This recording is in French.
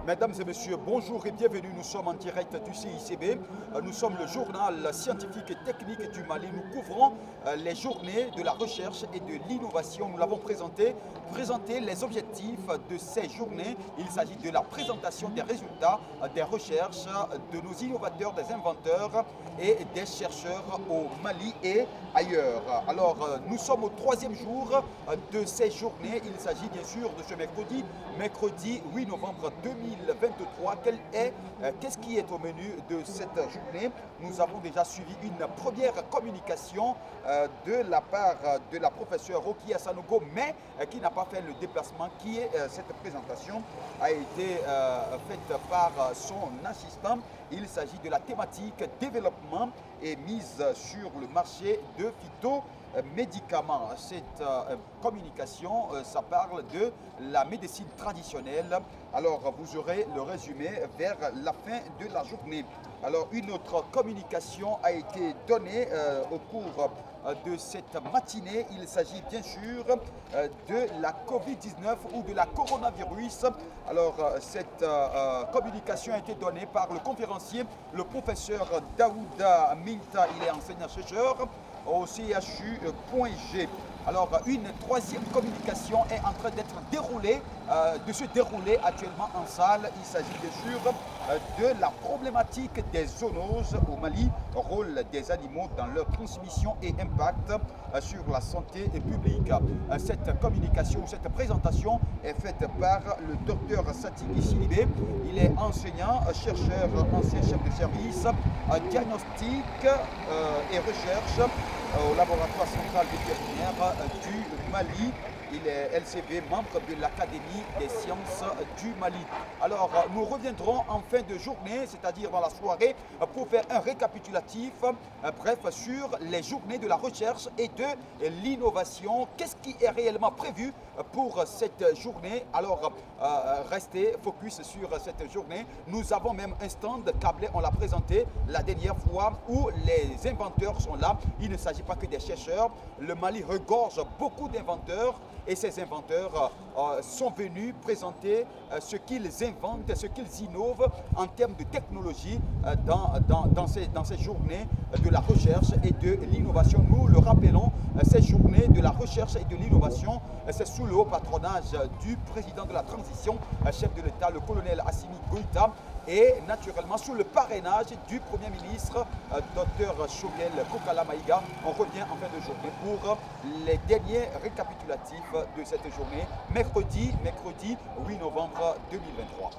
Mesdames et messieurs, bonjour et bienvenue. Nous sommes en direct du CICB. Nous sommes le journal scientifique et technique du Mali. Nous couvrons les journées de la recherche et de l'innovation. Nous l'avons présenté les objectifs de ces journées. Il s'agit de la présentation des résultats des recherches de nos innovateurs, des inventeurs et des chercheurs au Mali et ailleurs. Alors, nous sommes au troisième jour de ces journées. Il s'agit bien sûr de ce mercredi 8 novembre 2023. Qu'est-ce qui est au menu de cette journée? Nous avons déjà suivi une première communication de la part de la professeure Rokia Sanogo, mais qui n'a pas fait le déplacement, cette présentation a été faite par son assistant. Il s'agit de la thématique développement et mise sur le marché de phytomédicaments. Cette communication, ça parle de la médecine traditionnelle. Alors, vous aurez le résumé vers la fin de la journée. Alors, une autre communication a été donnée au cours de cette matinée. Il s'agit bien sûr de la Covid-19 ou de la coronavirus. Alors, cette communication a été donnée par le conférencier, le professeur Daouda Minta. Il est enseignant-chercheur au CHU.G. Alors, une troisième communication est en train d'être déroulée, de se dérouler actuellement en salle. Il s'agit bien sûr de la problématique des zoonoses au Mali, rôle des animaux dans leur transmission et impact sur la santé publique. Cette communication, cette présentation est faite par le docteur Satiki Silibé. Il est enseignant, chercheur, ancien chef de service, diagnostic et recherche au laboratoire central vétérinaire du Mali. Il est LCV, membre de l'Académie des sciences du Mali. Alors, nous reviendrons en fin de journée, c'est-à-dire dans la soirée, pour faire un récapitulatif, bref, sur les journées de la recherche et de l'innovation. Qu'est-ce qui est réellement prévu pour cette journée? Alors, restez focus sur cette journée. Nous avons même un stand câblé, on l'a présenté la dernière fois, où les inventeurs sont là. Il ne s'agit pas que des chercheurs. Le Mali regorge beaucoup d'inventeurs. Et ces inventeurs sont venus présenter ce qu'ils inventent, ce qu'ils innovent en termes de technologie dans ces journées de la recherche et de l'innovation. Nous le rappelons, ces journées de la recherche et de l'innovation, c'est sous le haut patronage du président de la transition, chef de l'État, le colonel Assimi Goïta, et naturellement sous le parrainage du Premier ministre, Dr Choguel Kokala Maïga. On revient en fin de journée pour les derniers récapitulatifs de cette journée, mercredi 8 novembre 2023.